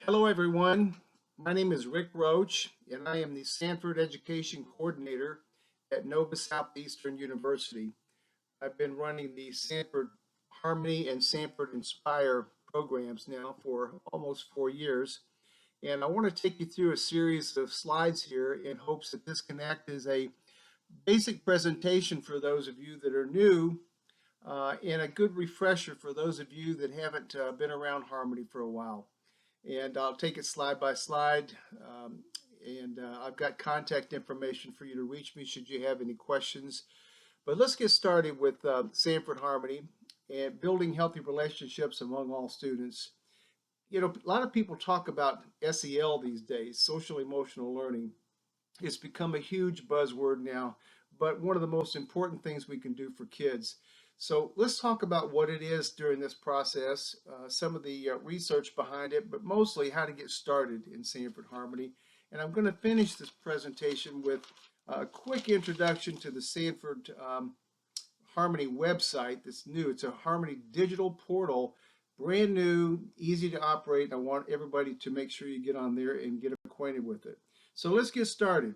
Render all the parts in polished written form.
Hello, everyone. My name is Rick Roach, and I am the Sanford Education Coordinator at Nova Southeastern University. I've been running the Sanford Harmony and Sanford Inspire programs now for almost 4 years. And I want to take you through a series of slides here in hopes that this can act as a basic presentation for those of you that are new and a good refresher for those of you that haven't been around Harmony for a while. And I'll take it slide by slide. And I've got contact information for you to reach me should you have any questions. But let's get started with Sanford Harmony and building healthy relationships among all students. You know, a lot of people talk about SEL these days, social emotional learning. It's become a huge buzzword now, but one of the most important things we can do for kids. So let's talk about what it is during this process, some of the research behind it, but mostly how to get started in Sanford Harmony. And I'm going to finish this presentation with a quick introduction to the Sanford Harmony website that's new. It's a Harmony digital portal, brand new, easy to operate. I want everybody to make sure you get on there and get acquainted with it. So let's get started.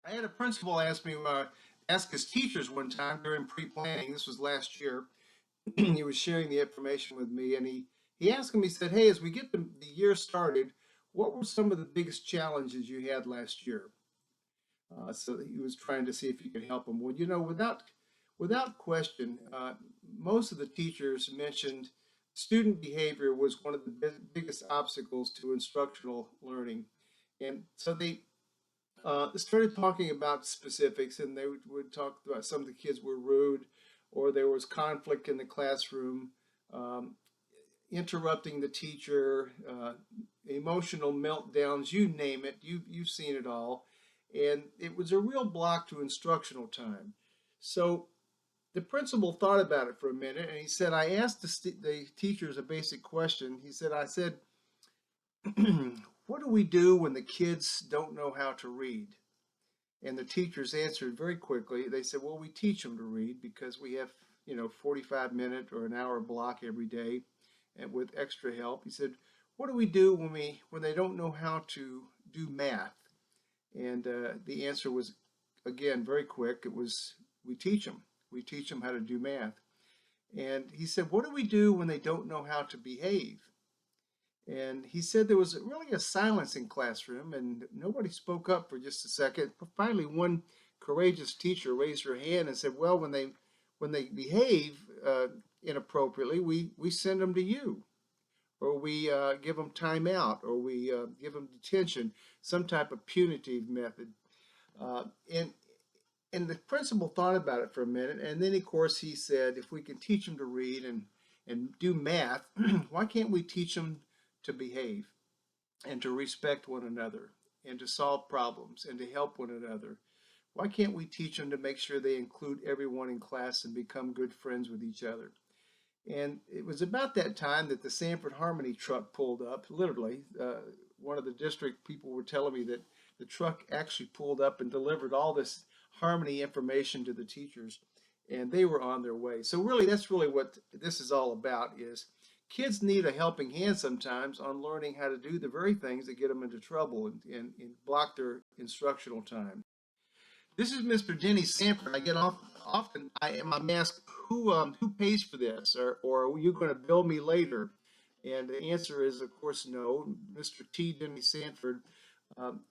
I had a principal ask his teachers one time during pre-planning. This was last year. He was sharing the information with me, and he asked him. He said, "Hey, as we get the year started, what were some of the biggest challenges you had last year?" So he was trying to see if he could help him. Well, you know, without question, most of the teachers mentioned student behavior was one of the biggest obstacles to instructional learning, and so they started talking about specifics, and they would talk about some of the kids were rude, or there was conflict in the classroom, um, interrupting the teacher, emotional meltdowns, you name it, you've seen it all. And it was a real block to instructional time. So the principal thought about it for a minute, and he said, I asked the teachers a basic question. He said, I said, what do we do when the kids don't know how to read? And the teachers answered very quickly. They said, well, we teach them to read because we have, 45-minute or an hour block every day and with extra help. He said, what do we do when they don't know how to do math? And the answer was, again, very quick. It was, we teach them. We teach them how to do math. And he said, what do we do when they don't know how to behave? And he said there was really a silence in classroom and nobody spoke up for just a second. Finally, one courageous teacher raised her hand and said, well, when they behave inappropriately, we send them to you, or we give them time out, or we give them detention, some type of punitive method. Uh, and and the principal thought about it for a minute, and then of course he said, if we can teach them to read and do math, why can't we teach them to behave and to respect one another and to solve problems and to help one another? Why can't we teach them to make sure they include everyone in class and become good friends with each other? And it was about that time that the Sanford Harmony truck pulled up, literally. One of the district people were telling me that the truck actually pulled up and delivered all this Harmony information to the teachers, and they were on their way. So really, that's really what this is all about, is kids need a helping hand sometimes on learning how to do the very things that get them into trouble and block their instructional time. This is Mr. Denny Sanford. I get often. I'm asked who pays for this, or are you going to bill me later? And the answer is, of course, no. Mr. T. Denny Sanford.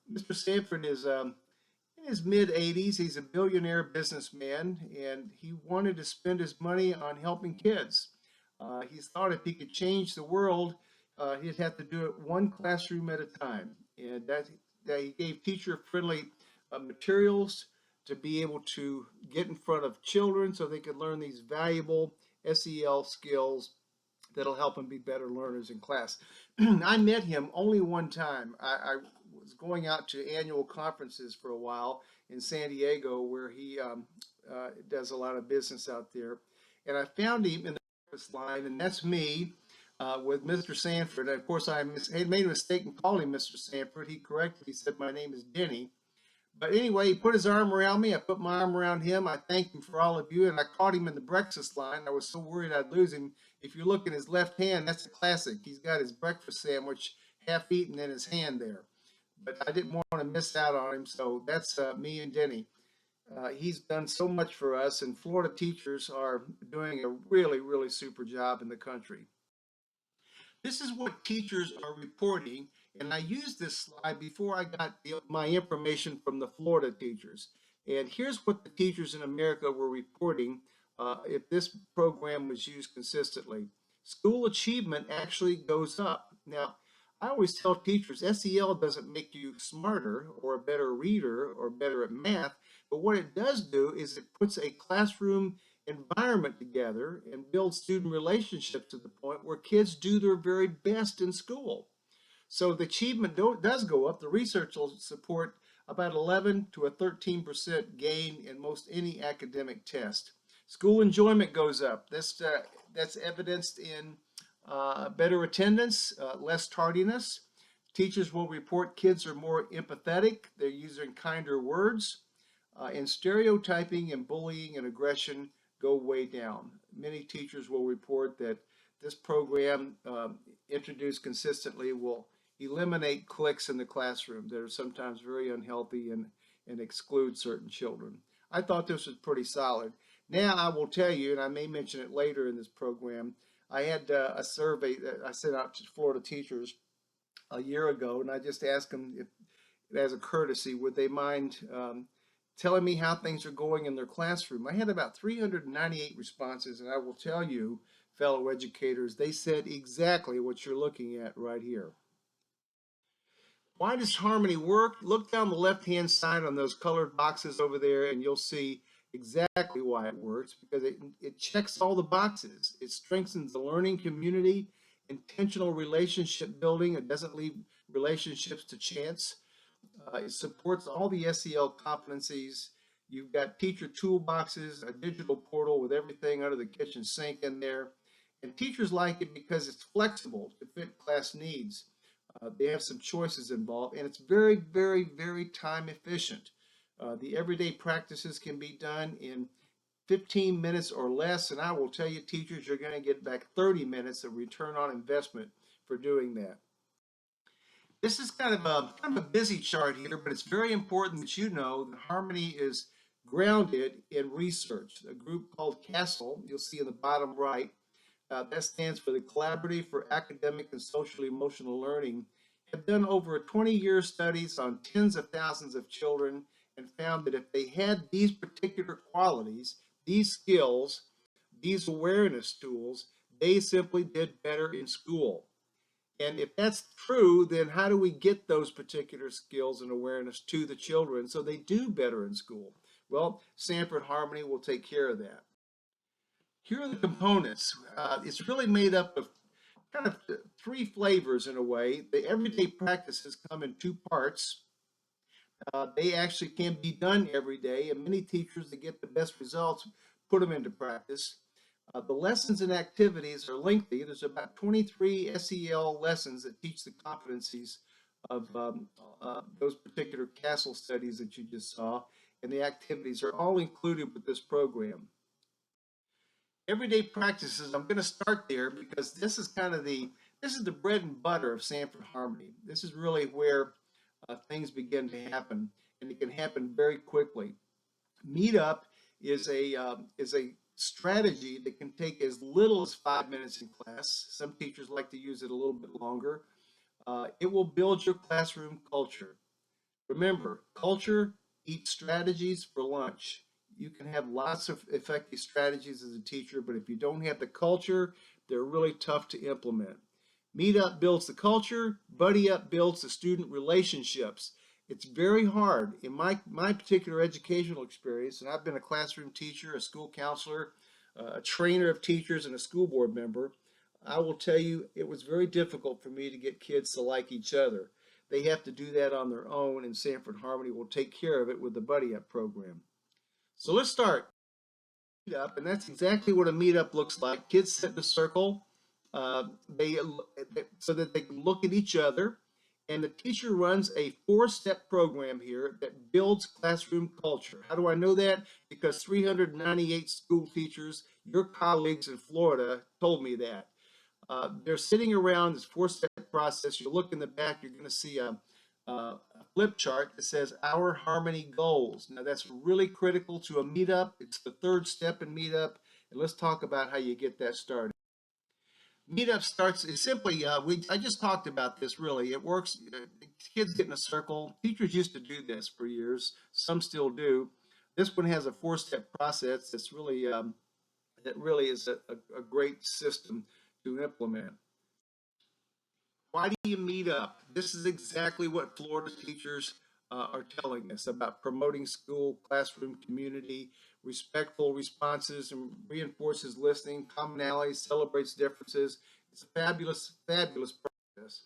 Mr. Sanford is in his mid 80s. He's a billionaire businessman, and he wanted to spend his money on helping kids. He thought if he could change the world, he'd have to do it one classroom at a time, and that he gave teacher-friendly materials to be able to get in front of children so they could learn these valuable SEL skills that'll help them be better learners in class. I met him only one time. I was going out to annual conferences for a while in San Diego, where he does a lot of business out there. And I found him in the breakfast line, and that's me with Mr. Sanford. And of course, I had made a mistake and called him Mr. Sanford. He corrected me, he said, my name is Denny. But anyway, he put his arm around me. I put my arm around him. I thanked him for all of you, and I caught him in the breakfast line. I was so worried I'd lose him. If you look in his left hand, that's a classic. He's got his breakfast sandwich half eaten in his hand there. But I didn't want to miss out on him, so that's me and Denny. He's done so much for us, and Florida teachers are doing a really, really super job in the country. This is what teachers are reporting, and I used this slide before I got my information from the Florida teachers. And here's what the teachers in America were reporting if this program was used consistently. School achievement actually goes up. Now, I always tell teachers SEL doesn't make you smarter or a better reader or better at math, but what it does do is it puts a classroom environment together and build student relationships to the point where kids do their very best in school. So the achievement does go up. The research will support about 11 to a 13% gain in most any academic test. School enjoyment goes up. That's evidenced in better attendance, less tardiness. Teachers will report kids are more empathetic. They're using kinder words. And stereotyping and bullying and aggression go way down. Many teachers will report that this program introduced consistently will eliminate cliques in the classroom that are sometimes very unhealthy and exclude certain children. I thought this was pretty solid. Now I will tell you, and I may mention it later in this program, I had a survey that I sent out to Florida teachers a year ago, and I just asked them if, as a courtesy, would they mind telling me how things are going in their classroom. I had about 398 responses, and I will tell you, fellow educators, they said exactly what you're looking at right here. Why does Harmony work? Look down the left-hand side on those colored boxes over there, and you'll see exactly why it works, because it checks all the boxes. It strengthens the learning community, intentional relationship building. It doesn't leave relationships to chance. It supports all the SEL competencies. You've got teacher toolboxes, a digital portal with everything under the kitchen sink in there. And teachers like it because it's flexible to fit class needs. They have some choices involved, and it's very, very, very time efficient. The everyday practices can be done in 15 minutes or less, and I will tell you, teachers, you're going to get back 30 minutes of return on investment for doing that. This is kind of a busy chart here, but it's very important that you know that Harmony is grounded in research. A group called CASTLE, you'll see in the bottom right, that stands for the Collaborative for Academic and Social Emotional Learning, have done over 20-year studies on tens of thousands of children and found that if they had these particular qualities, these skills, these awareness tools, they simply did better in school. And if that's true, then how do we get those particular skills and awareness to the children so they do better in school? Well, Sanford Harmony will take care of that. Here are the components. It's really made up of kind of three flavors in a way. The everyday practices come in two parts. They actually can be done every day, and many teachers that get the best results put them into practice. The lessons and activities are lengthy. There's about 23 SEL lessons that teach the competencies of those particular CASTLE studies that you just saw, and the activities are all included with this program. Everyday practices, I'm going to start there because this is the bread and butter of Sanford Harmony. This is really where things begin to happen, and it can happen very quickly. Meetup is a strategy that can take as little as 5 minutes in class. Some teachers like to use it a little bit longer. It will build your classroom culture. Remember, culture eats strategies for lunch. You can have lots of effective strategies as a teacher, but if you don't have the culture, they're really tough to implement. Meetup builds the culture. Buddy Up builds the student relationships. It's very hard. In my particular educational experience, and I've been a classroom teacher, a school counselor, a trainer of teachers, and a school board member, I will tell you it was very difficult for me to get kids to like each other. They have to do that on their own, and Sanford Harmony will take care of it with the Buddy Up program. So let's start. Meetup, and that's exactly what a meetup looks like. Kids sit in a circle, they so that they can look at each other, and the teacher runs a four-step program here that builds classroom culture. How do I know that? Because 398 school teachers, your colleagues in Florida, told me that. They're sitting around this four-step process. You look in the back, you're going to see a flip chart that says our Harmony goals. Now that's really critical to a meetup. It's the third step in meetup, and let's talk about how you get that started. Meetup starts is simply I just talked about this. Really, it works. Kids get in a circle. Teachers used to do this for years. Some still do. This one has a four-step process that's really that really is a great system to implement. Why do you meet up? This is exactly what Florida teachers are telling us about promoting school, classroom, community, respectful responses, and reinforces listening, commonality, celebrates differences. It's a fabulous, fabulous process.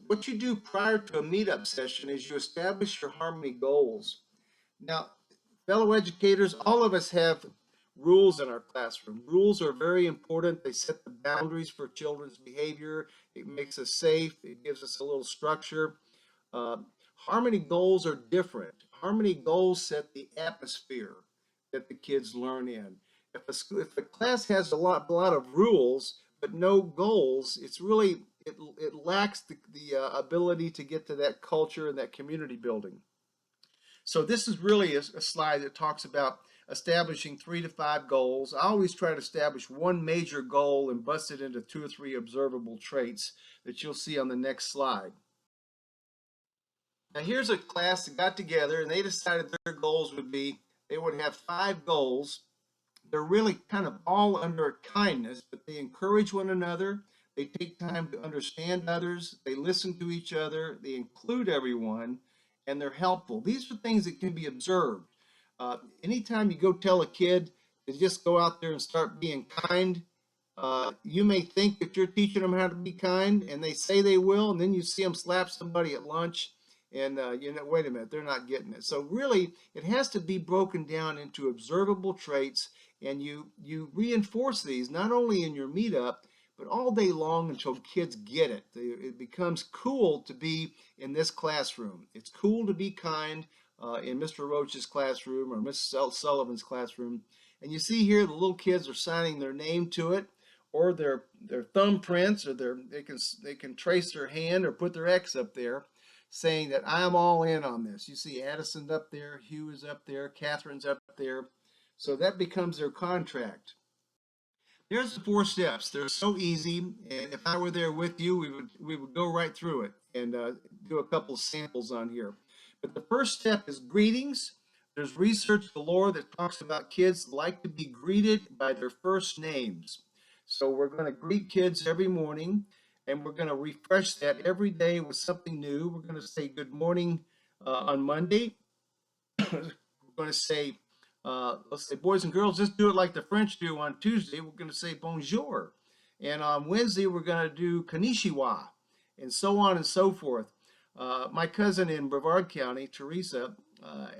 What you do prior to a meetup session is you establish your Harmony goals. Now, fellow educators, all of us have rules in our classroom. Rules are very important. They set the boundaries for children's behavior. It makes us safe. It gives us a little structure. Uh, Harmony goals are different. Harmony goals set the atmosphere that the kids learn in. If a class has a lot of rules but no goals, it's really it lacks the ability to get to that culture and that community building. So this is really a slide that talks about establishing 3 to 5 goals. I always try to establish one major goal and bust it into 2 or 3 observable traits that you'll see on the next slide. Now here's a class that got together and they decided their goals would be, they would have 5 goals. They're really kind of all under kindness, but they encourage one another. They take time to understand others. They listen to each other. They include everyone, and they're helpful. These are things that can be observed. Anytime you go tell a kid to just go out there and start being kind, you may think that you're teaching them how to be kind, and they say they will, and then you see them slap somebody at lunch, and wait a minute, they're not getting it. So really, it has to be broken down into observable traits, and you reinforce these not only in your meetup, but all day long until kids get it. It becomes cool to be in this classroom. It's cool to be kind in Mr. Roach's classroom or Miss Sullivan's classroom. And you see here the little kids are signing their name to it, or their thumbprints, or they can trace their hand or put their X up there, saying that I'm all in on this. You see Addison's up there, Hugh is up there, Catherine's up there. So that becomes their contract. There's the 4 steps. They're so easy, and if I were there with you, we would go right through it and do a couple samples on here. But the first step is greetings. There's research galore that talks about kids like to be greeted by their first names. So we're going to greet kids every morning, and we're going to refresh that every day with something new. We're going to say good morning on Monday. We're going to say, let's say, boys and girls, just do it like the French do on Tuesday. We're going to say bonjour. And on Wednesday, we're going to do konnichiwa, and so on and so forth. My cousin in Brevard County, Teresa,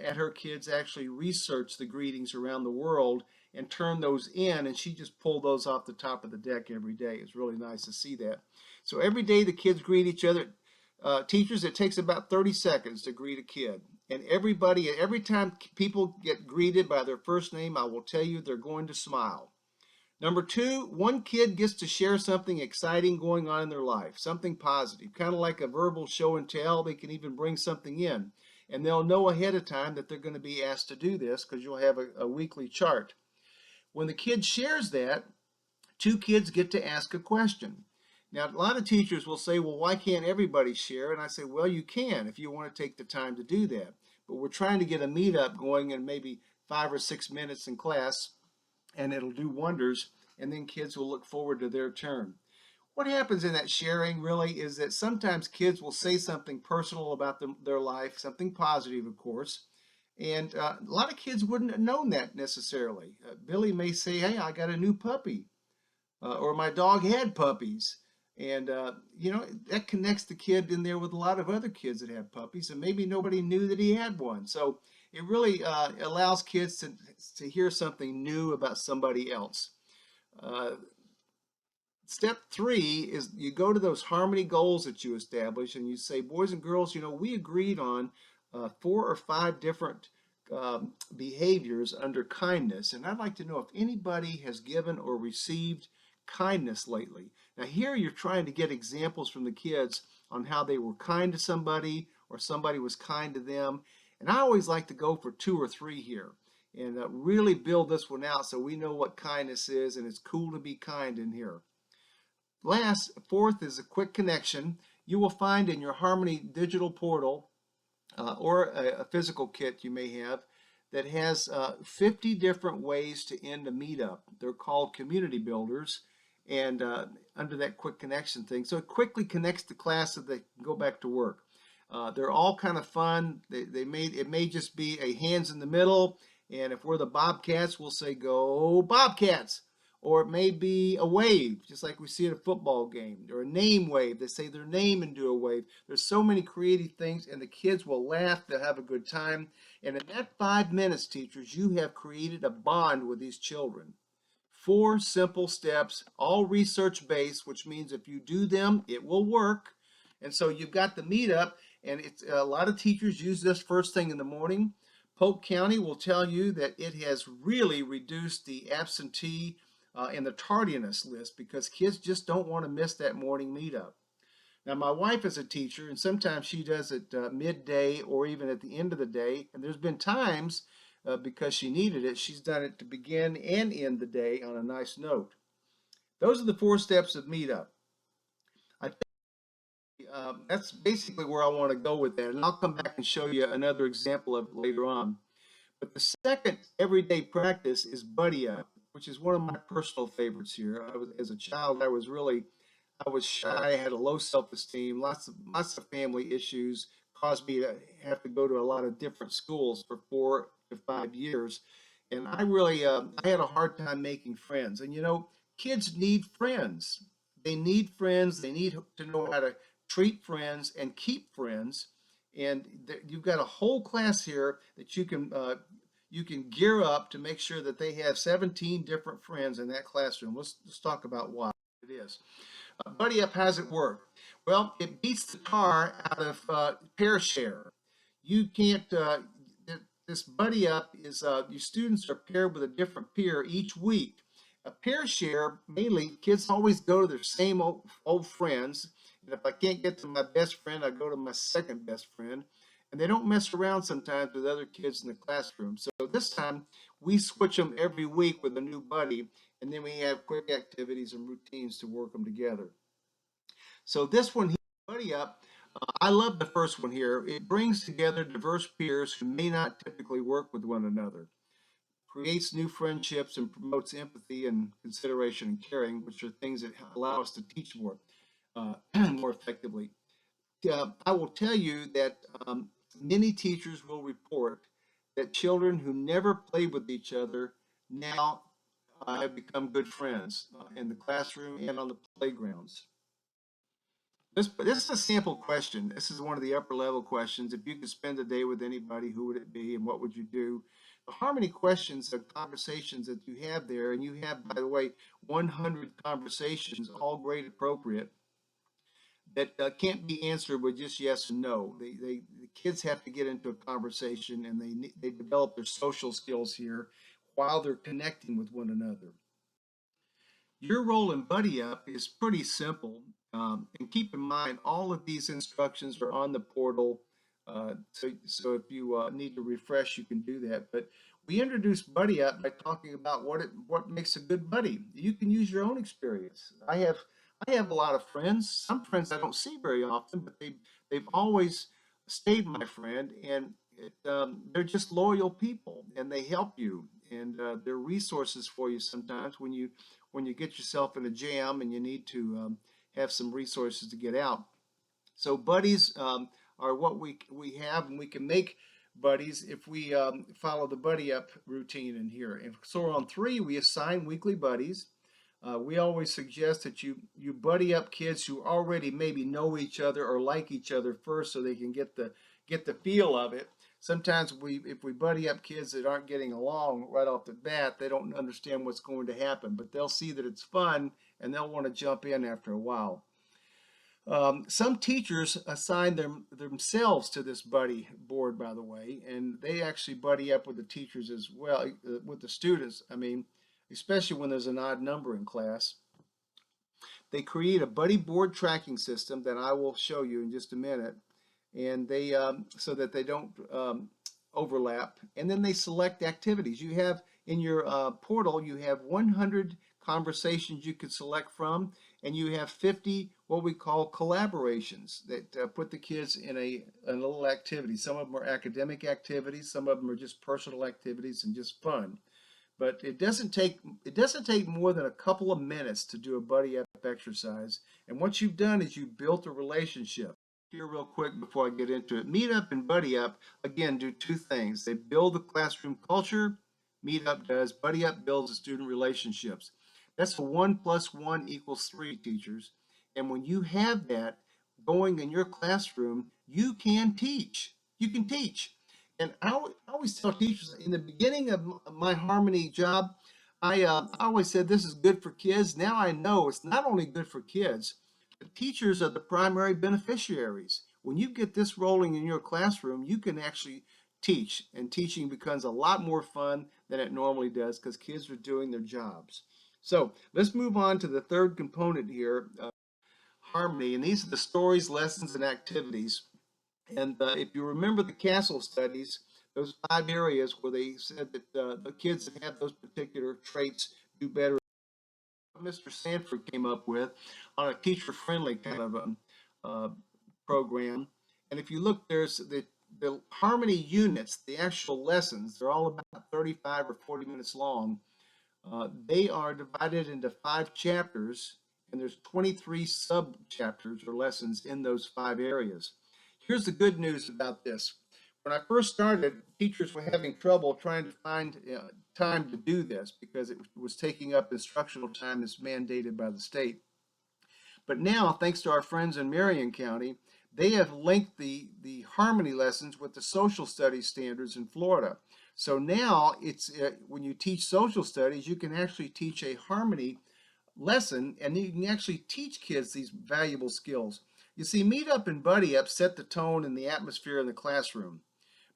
at her kids actually researched the greetings around the world and turned those in, and she just pulled those off the top of the deck every day. It's really nice to see that. So every day the kids greet each other. Teachers, it takes about 30 seconds to greet a kid. And every time people get greeted by their first name, I will tell you they're going to smile. Number 2, one kid gets to share something exciting going on in their life, something positive, kind of like a verbal show and tell. They can even bring something in, and they'll know ahead of time that they're going to be asked to do this because you'll have a weekly chart. When the kid shares that, 2 kids get to ask a question. Now, a lot of teachers will say, well, why can't everybody share? And I say, well, you can if you want to take the time to do that. But we're trying to get a meetup going in maybe 5 or 6 minutes in class, and it'll do wonders, and then kids will look forward to their turn. What happens in that sharing really is that sometimes kids will say something personal about their life, something positive, of course, and a lot of kids wouldn't have known that necessarily. Billy may say, hey, I got a new puppy, or my dog had puppies. And, that connects the kid in there with a lot of other kids that have puppies, and maybe nobody knew that he had one. So it really allows kids to hear something new about somebody else. Step 3 is you go to those Harmony goals that you establish and you say, boys and girls, we agreed on 4 or 5 different behaviors under kindness. And I'd like to know if anybody has given or received kindness lately. Now here you're trying to get examples from the kids on how they were kind to somebody or somebody was kind to them. And I always like to go for 2 or 3 here and really build this one out so we know what kindness is, and it's cool to be kind in here. Fourth is a quick connection. You will find in your Harmony digital portal or a physical kit you may have that has 50 different ways to end a meetup. They're called community builders, and under that quick connection thing. So it quickly connects the class so they can go back to work. They're all kind of fun. It may just be a hands in the middle, and if we're the Bobcats, we'll say go Bobcats. Or it may be a wave, just like we see at a football game, or a name wave. They say their name and do a wave. There's so many creative things, and the kids will laugh. They'll have a good time. And in that 5 minutes, teachers, you have created a bond with these children. 4 simple steps, all research-based, which means if you do them, it will work. And so you've got the meetup, and it's a lot of teachers use this first thing in the morning. Polk County will tell you that it has really reduced the absentee and the tardiness list because kids just don't want to miss that morning meetup. Now, my wife is a teacher, and sometimes she does it midday or even at the end of the day. And there's been times, because she needed it, she's done it to begin and end the day on a nice note. Those are the 4 steps of meetup. I think that's basically where I want to go with that. And I'll come back and show you another example of it later on. But the second everyday practice is buddy up, which is one of my personal favorites here. As a child, I was shy, I had a low self-esteem, lots of family issues, caused me to have to go to a lot of different schools for 4 to 5 years. And I had a hard time making friends. And kids need friends. They need friends. They need to know how to treat friends and keep friends. And you've got a whole class here that you can gear up to make sure that they have 17 different friends in that classroom. Let's talk about why it is. Buddy Up, how's it work? Well, it beats the tar out of pair share. You can't, this Buddy Up is, your students are paired with a different peer each week. A pair share, mainly, kids always go to their same old friends. And if I can't get to my best friend, I go to my second best friend. And they don't mess around sometimes with other kids in the classroom. So this time, we switch them every week with a new buddy, and then we have quick activities and routines to work them together. So this one here, Buddy Up, I love the first one here. It brings together diverse peers who may not typically work with one another, creates new friendships, and promotes empathy and consideration and caring, which are things that allow us to teach more, more effectively. I will tell you that many teachers will report that children who never played with each other now have become good friends in the classroom and on the playgrounds. This is a sample question. This is one of the upper level questions. If you could spend a day with anybody, who would it be and what would you do? The Harmony questions are conversations that you have there, and you have, by the way, 100 conversations, all grade appropriate, that can't be answered with just yes and no. The kids have to get into a conversation, and they develop their social skills here while they're connecting with one another. Your role in Buddy Up is pretty simple. And keep in mind, all of these instructions are on the portal. So if you need to refresh, you can do that. But we introduced Buddy Up by talking about what makes a good buddy. You can use your own experience. I have a lot of friends. Some friends I don't see very often, but they've always stayed my friend, and they're just loyal people, and they help you, and they're resources for you sometimes when you get yourself in a jam and you need to have some resources to get out. So buddies are what we have, and we can make buddies if we follow the Buddy Up routine in here. And so on 3, we assign weekly buddies. We always suggest that you buddy up kids who already maybe know each other or like each other first, so they can get the feel of it. Sometimes if we buddy up kids that aren't getting along right off the bat, they don't understand what's going to happen, but they'll see that it's fun and they'll want to jump in after a while. Some teachers assign themselves to this buddy board, by the way, and they actually buddy up with the teachers as well, with the students, I mean, especially when there's an odd number in class. they create a buddy board tracking system that I will show you in just a minute, and they so that they don't overlap. And then they select activities. You have in your portal, you have 100 conversations you could select from, and you have 50 what we call collaborations that put the kids in a little activity. Some of them are academic activities, some of them are just personal activities and just fun. But it doesn't take more than a couple of minutes to do a buddy up exercise. And what you've done is you've built a relationship. Here real quick before I get into it. Meet up and buddy up again do two things. They build the classroom culture. Meet up does. Buddy up builds the student relationships. That's a 1 + 1 = 3, teachers. And when you have that going in your classroom, you can teach. You can teach. And I always tell teachers in the beginning of my Harmony job, I always said this is good for kids. Now I know it's not only good for kids, but teachers are the primary beneficiaries. When you get this rolling in your classroom, you can actually teach, and teaching becomes a lot more fun than it normally does because kids are doing their jobs. So let's move on to the third component here, Harmony, and these are the stories, lessons, and activities. And if you remember the Castle studies, those 5 areas where they said that the kids that have those particular traits do better, Mr. Sanford came up with on a teacher-friendly kind of uh, program. And if you look, there's the Harmony units, the actual lessons, they're all about 35 or 40 minutes long. They are divided into 5 chapters, and there's 23 sub-chapters or lessons in those 5 areas. Here's the good news about this. When I first started, teachers were having trouble trying to find time to do this because it was taking up instructional time that's mandated by the state. But now, thanks to our friends in Marion County, they have linked the Harmony lessons with the social studies standards in Florida. So now it's when you teach social studies, you can actually teach a Harmony lesson, and you can actually teach kids these valuable skills. You see, Meet Up and Buddy Up set the tone and the atmosphere in the classroom.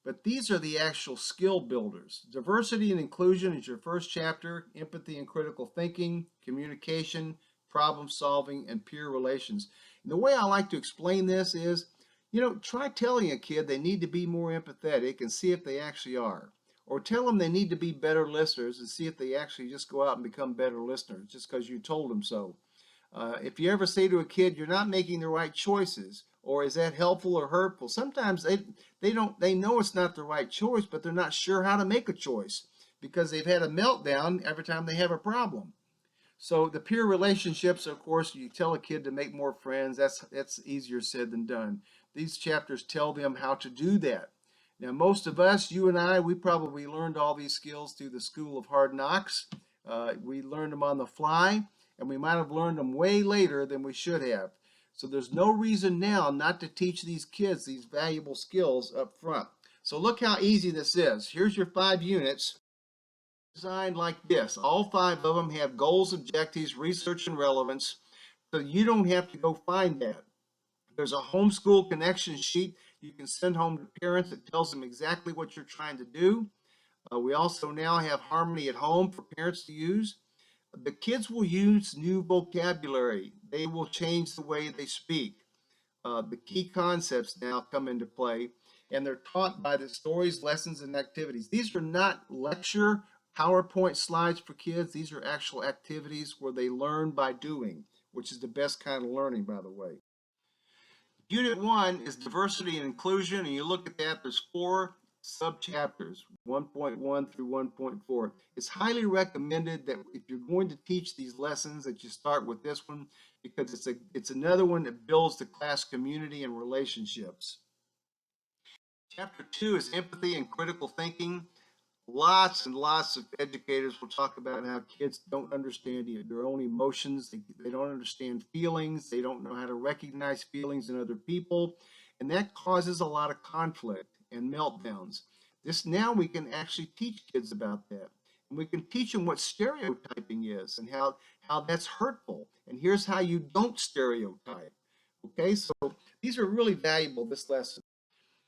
But these are the actual skill builders. Diversity and inclusion is your first chapter, empathy and critical thinking, communication, problem solving, and peer relations. And the way I like to explain this is, try telling a kid they need to be more empathetic and see if they actually are. Or tell them they need to be better listeners and see if they actually just go out and become better listeners just because you told them so. If you ever say to a kid, you're not making the right choices, or is that helpful or hurtful? Sometimes they know it's not the right choice, but they're not sure how to make a choice because they've had a meltdown every time they have a problem. So the peer relationships, of course, you tell a kid to make more friends. That's easier said than done. These chapters tell them how to do that. Now, most of us, you and I, we probably learned all these skills through the School of Hard Knocks. We learned them on the fly, and we might have learned them way later than we should have. So there's no reason now not to teach these kids these valuable skills up front. So look how easy this is. Here's your 5 units designed like this. All 5 of them have goals, objectives, research, and relevance. So you don't have to go find that. There's a homeschool connection sheet you can send home to parents that tells them exactly what you're trying to do. We also now have Harmony at Home for parents to use. The kids will use new vocabulary. They will change the way they speak. The key concepts now come into play, and they're taught by the stories, lessons, and activities. These are not lecture PowerPoint slides for kids. These are actual activities where they learn by doing, which is the best kind of learning, by the way. Unit 1 is diversity and inclusion, and you look at that, there's 4 sub-chapters, 1.1 through 1.4. It's highly recommended that if you're going to teach these lessons that you start with this one because it's another one that builds the class community and relationships. Chapter 2 is empathy and critical thinking. Lots and lots of educators will talk about how kids don't understand their own emotions. They don't understand feelings. They don't know how to recognize feelings in other people. And that causes a lot of conflict and meltdowns. Now we can actually teach kids about that. And we can teach them what stereotyping is and how that's hurtful. And here's how you don't stereotype. Okay, so these are really valuable, this lesson.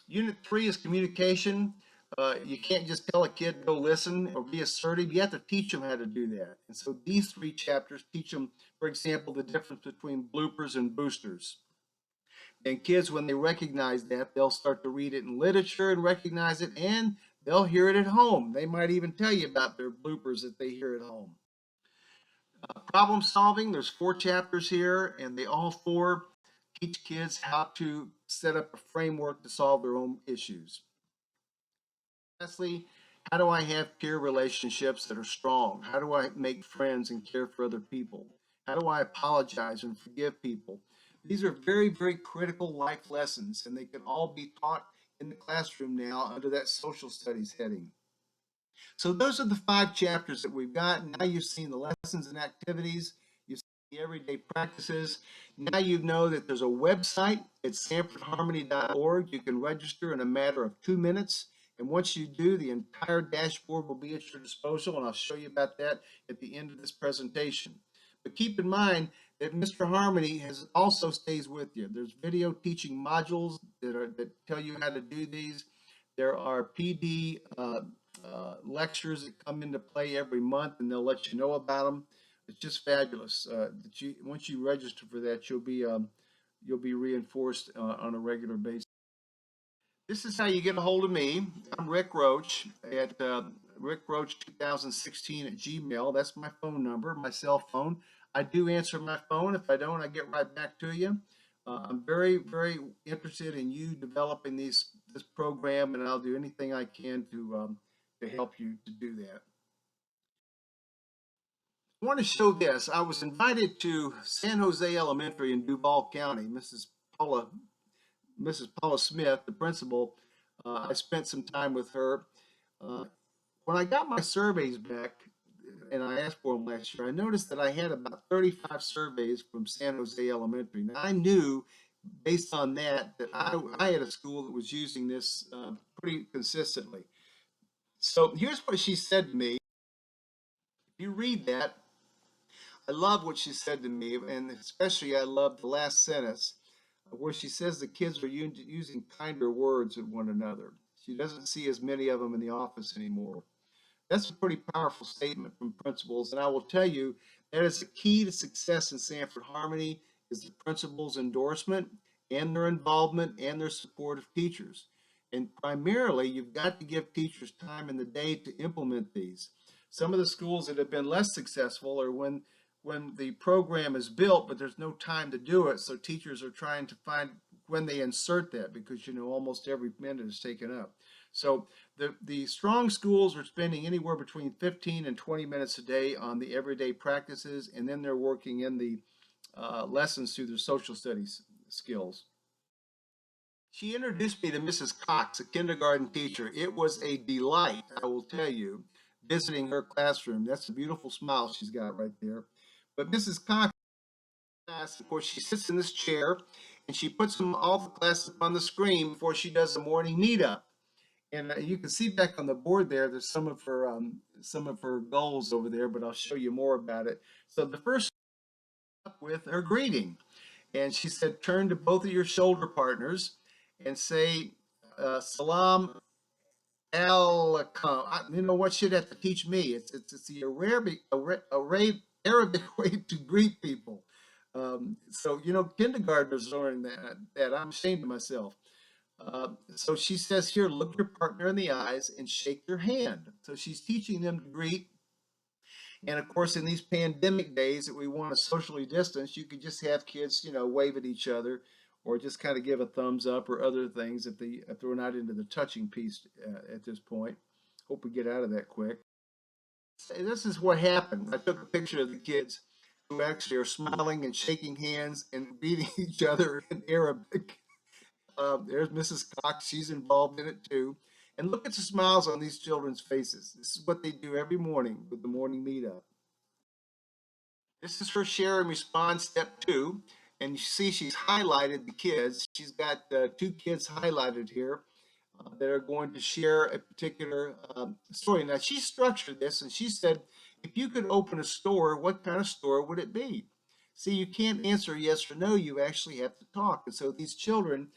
Unit 3 is communication. You can't just tell a kid go listen or be assertive. You have to teach them how to do that. And so these three chapters teach them, for example, the difference between bloopers and boosters. And kids, when they recognize that, they'll start to read it in literature and recognize it, and they'll hear it at home. They might even tell you about their bloopers that they hear at home. Problem solving, there's 4 chapters here, and they all 4 teach kids how to set up a framework to solve their own issues. Lastly, how do I have peer relationships that are strong? How do I make friends and care for other people? How do I apologize and forgive people? These are very, very critical life lessons, and they can all be taught in the classroom now under that social studies heading. So those are the 5 chapters that we've got. Now you've seen the lessons and activities. You've seen the everyday practices. Now you know that there's a website at sanfordharmony.org. You can register in a matter of 2 minutes. And once you do, the entire dashboard will be at your disposal, and I'll show you about that at the end of this presentation. But keep in mind that Mr. Harmony has also stays with you. There's video teaching modules that tell you how to do these. There are PD lectures that come into play every month, and they'll let you know about them. It's just fabulous. Once you register for that, you'll be reinforced on a regular basis. This is how you get a hold of me. I'm Rick Roach at rickroach2016 at Gmail. That's my phone number, my cell phone. I do answer my phone. If I don't, I get right back to you. I'm very, very interested in you developing this program, and I'll do anything I can to help you to do that. I want to show this. I was invited to San Jose Elementary in Duval County. Mrs. Paula Smith, the principal, I spent some time with her. When I got my surveys back, and I asked for them last year, I noticed that I had about 35 surveys from San Jose Elementary. Now, I knew based on that I had a school that was using this pretty consistently. So here's what she said to me. If you read that, I love what she said to me, and especially I love the last sentence where she says the kids are using kinder words with one another. She doesn't see as many of them in the office anymore. That's a pretty powerful statement from principals, and I will tell you that is the key to success in Sanford Harmony is the principal's endorsement and their involvement and their support of teachers. And primarily, you've got to give teachers time in the day to implement these. Some of the schools that have been less successful are when the program is built, but there's no time to do it. So teachers are trying to find when they insert that because almost every minute is taken up. So the strong schools are spending anywhere between 15 and 20 minutes a day on the everyday practices, and then they're working in the lessons through their social studies skills. She introduced me to Mrs. Cox, a kindergarten teacher. It was a delight, I will tell you, visiting her classroom. That's a beautiful smile she's got right there. But Mrs. Cox, of course, she sits in this chair and she puts them all the classes up on the screen before she does the morning meetup. And you can see back on the board there, there's some of her goals over there, but I'll show you more about it. So the first up with her greeting, and she said, turn to both of your shoulder partners and say, "Salam alaikum." You know what? She'd have to teach me. It's the Arabic way to greet people. So kindergartners learning that. I'm ashamed of myself. So she says here, look your partner in the eyes and shake their hand. So she's teaching them to greet. And of course, in these pandemic days that we want to socially distance, you could just have kids, wave at each other or just kind of give a thumbs up or other things if we're not into the touching piece at this point. Hope we get out of that quick. This is what happened. I took a picture of the kids who actually are smiling and shaking hands and greeting each other in Arabic. There's Mrs. Cox. She's involved in it too. And look at the smiles on these children's faces. This is what they do every morning with the morning meetup. This is her share and respond step 2. And you see she's highlighted the kids. She's got 2 kids highlighted here that are going to share a particular story. Now, she structured this and she said, if you could open a store, what kind of store would it be? See, you can't answer yes or no. You actually have to talk. And so these children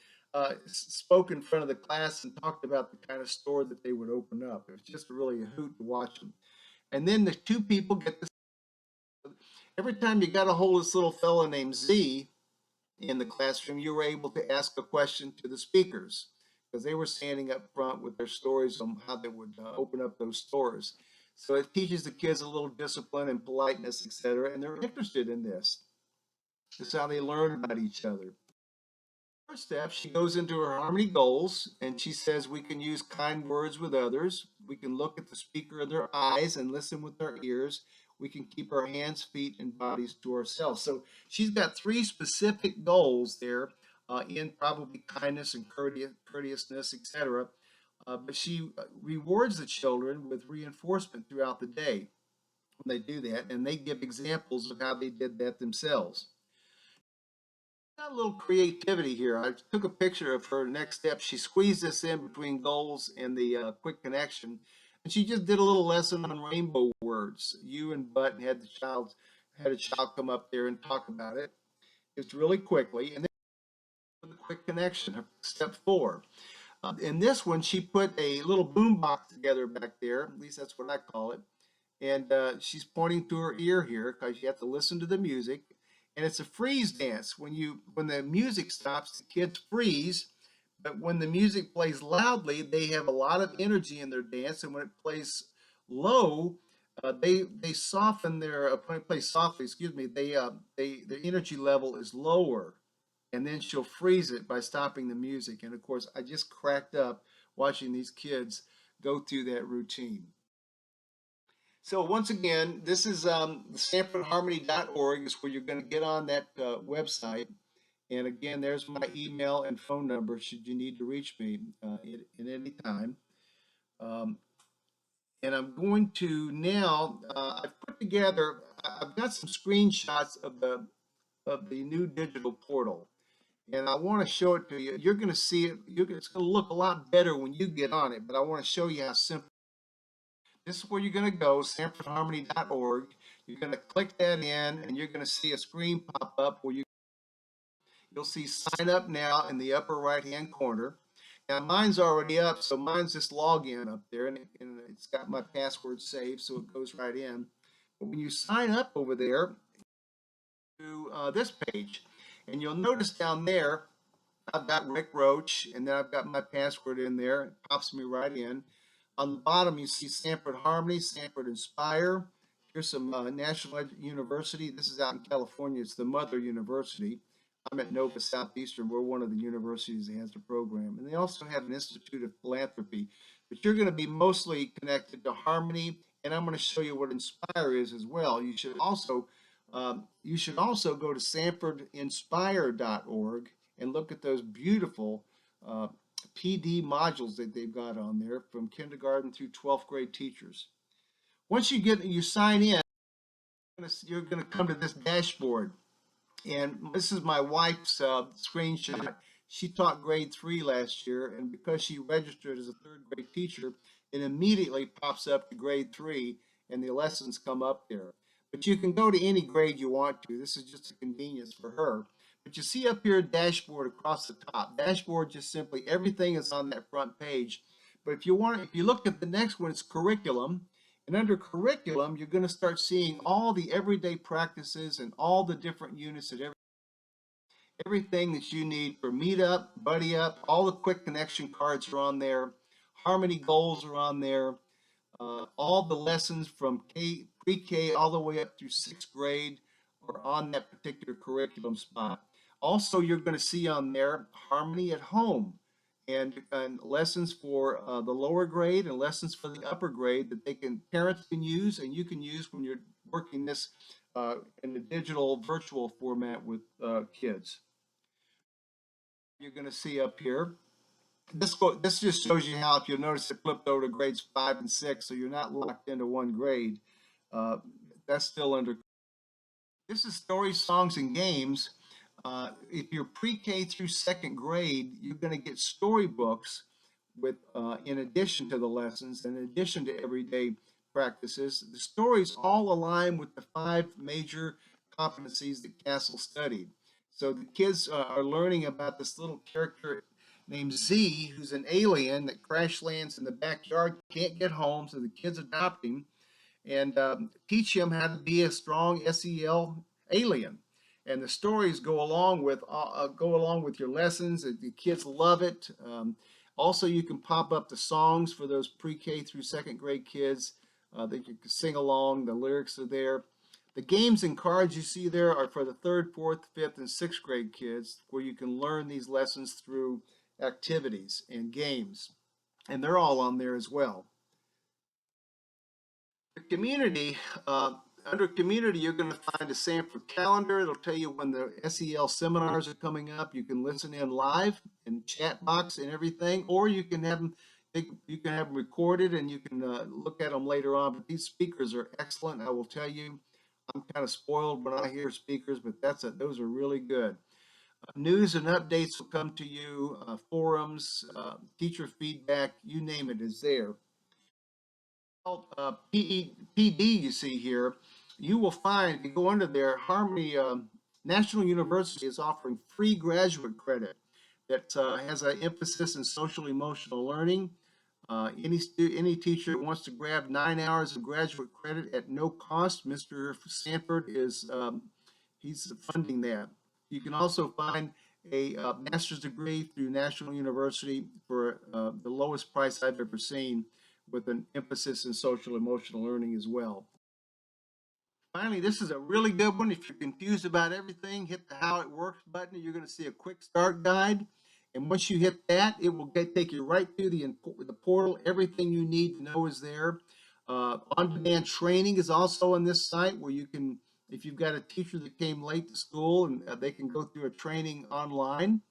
spoke in front of the class and talked about the kind of store that they would open up. It was just really a hoot to watch them. And then the two people get this. Every time you got a hold of this little fellow named Z in the classroom, you were able to ask a question to the speakers because they were standing up front with their stories on how they would open up those stores. So it teaches the kids a little discipline and politeness, etc., and they're interested in this. This is how they learn about each other. First step, she goes into her harmony goals and she says we can use kind words with others. We can look at the speaker in their eyes and listen with our ears. We can keep our hands, feet, and bodies to ourselves. So she's got three specific goals there in probably kindness and courteousness, etc. But she rewards the children with reinforcement throughout the day when they do that, and they give examples of how they did that themselves. Got a little creativity here. I took a picture of her next step. She squeezed this in between goals and the quick connection. And she just did a little lesson on rainbow words. You and but, and had a child come up there and talk about it. Just really quickly. And then the quick connection, step 4. In this one, she put a little boom box together back there. At least that's what I call it. And she's pointing to her ear here because you have to listen to the music. And it's a freeze dance. When the music stops, the kids freeze. But when the music plays loudly, they have a lot of energy in their dance. And when it plays low, they soften when it plays softly. Excuse me. Their energy level is lower, and then she'll freeze it by stopping the music. And of course, I just cracked up watching these kids go through that routine. So once again, this is StanfordHarmony.org is where you're going to get on that website. And again, there's my email and phone number should you need to reach me at any time. Um, and I'm going to now, I've put together, I've got some screenshots of the new digital portal. And I want to show it to you. You're going to see it. It's going to look a lot better when you get on it, but I want to show you how simple. This is where you're going to go, StanfordHarmony.org. You're going to click that in, and you're going to see a screen pop up where you'll see sign up now in the upper right-hand corner. Now, mine's already up, so mine's just login up there, and it's got my password saved, so it goes right in. But when you sign up over there to this page, and you'll notice down there, I've got Rick Roach, and then I've got my password in there. It pops me right in. On the bottom, you see Sanford Harmony, Sanford Inspire. Here's some National University. This is out in California. It's the mother university. I'm at Nova Southeastern. We're one of the universities that has the program. And they also have an Institute of Philanthropy. But you're going to be mostly connected to Harmony, and I'm going to show you what Inspire is as well. You should also go to sanfordinspire.org and look at those beautiful PD modules that they've got on there from kindergarten through 12th grade teachers. Once you sign in, you're going to come to this dashboard. And this is my wife's screenshot. She taught grade 3 last year, and because she registered as a 3rd grade teacher, it immediately pops up to grade 3, and the lessons come up there. But you can go to any grade you want to. This is just a convenience for her. But you see up here dashboard across the top. Dashboard just simply everything is on that front page. But if you look at the next one, it's curriculum. And under curriculum, you're going to start seeing all the everyday practices and all the different units that everything that you need for Meet Up, Buddy Up, all the quick connection cards are on there. Harmony goals are on there. All the lessons from pre-K all the way up through 6th grade are on that particular curriculum spot. Also, you're going to see on there Harmony at Home and lessons for the lower grade and lessons for the upper grade that parents can use and you can use when you're working this in a digital virtual format with kids. You're going to see up here. This just shows you how, if you'll notice, it flipped over to grades 5 and 6, so you're not locked into one grade. That's still under. This is stories, songs, and games. If you're pre-K through 2nd grade, you're going to get storybooks with, in addition to the lessons, in addition to everyday practices. The stories all align with the 5 major competencies that Castle studied. So the kids are learning about this little character. named Z, who's an alien that crash lands in the backyard, can't get home, so the kids adopt him and teach him how to be a strong SEL alien. And the stories go along with your lessons. The kids love it. Also, you can pop up the songs for those pre-K through second grade kids that you can sing along. The lyrics are there. The games and cards you see there are for the third, fourth, fifth, and sixth grade kids, where you can learn these lessons through activities and games. And they're all on there as well. The community, under community, you're going to find a Sanford calendar. It'll tell you when the SEL seminars are coming up. You can listen in live and chat box and everything, or you can have them. You can have them recorded and you can look at them later on. But these speakers are excellent. I will tell you, I'm kind of spoiled when I hear speakers, but those are really good. News and updates will come to you. Forums, teacher feedback, you name it is there. PD you see here, you will find, if you go under there, Harmony National University is offering free graduate credit that has an emphasis in social emotional learning. Any teacher that wants to grab 9 hours of graduate credit at no cost, Mr. Sanford is he's funding that. You can also find a master's degree through National University for the lowest price I've ever seen, with an emphasis in social emotional learning as well. Finally, this is a really good one. If you're confused about everything, hit the how it works button. You're going to see a quick start guide. And once you hit that, it will take you right through the portal. Everything you need to know is there. On-demand training is also on this site, where you can, if you've got a teacher that came late to school, and they can go through a training online.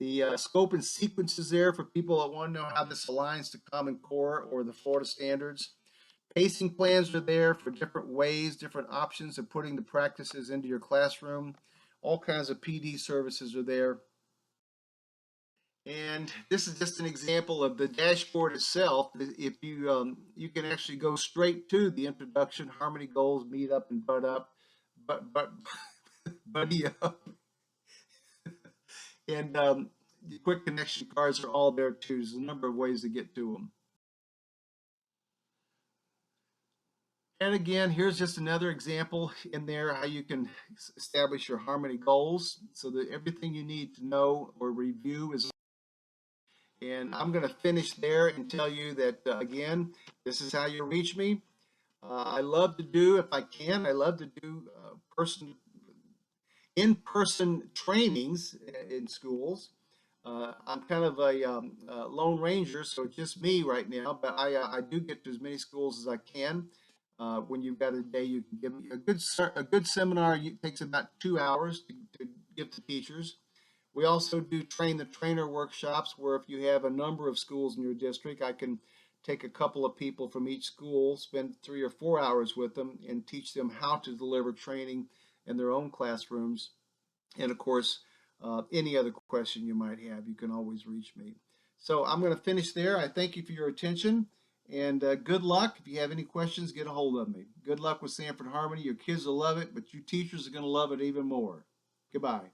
The scope and sequence is there for people that want to know how this aligns to Common Core or the Florida standards. Pacing plans are there for different ways, different options of putting the practices into your classroom. All kinds of PD services are there. And this is just an example of the dashboard itself. If you can actually go straight to the introduction, Harmony Goals, Meet Up, and Bud Up, but Buddy Up. And the quick connection cards are all there too. There's a number of ways to get to them. And again, here's just another example in there how you can establish your Harmony goals, so that everything you need to know or review is. And I'm going to finish there and tell you that, again, this is how you reach me. I love to do, if I can, I love to do in-person trainings in schools. I'm kind of a lone ranger, so it's just me right now, but I do get to as many schools as I can. When you've got a day, you can give me a good seminar. It takes about 2 hours to give to teachers. We also do train the trainer workshops, where if you have a number of schools in your district, I can take a couple of people from each school, spend 3 or 4 hours with them, and teach them how to deliver training in their own classrooms. And of course, any other question you might have, you can always reach me. So I'm going to finish there. I thank you for your attention, and good luck. If you have any questions, get a hold of me. Good luck with Sanford Harmony. Your kids will love it, but you teachers are going to love it even more. Goodbye.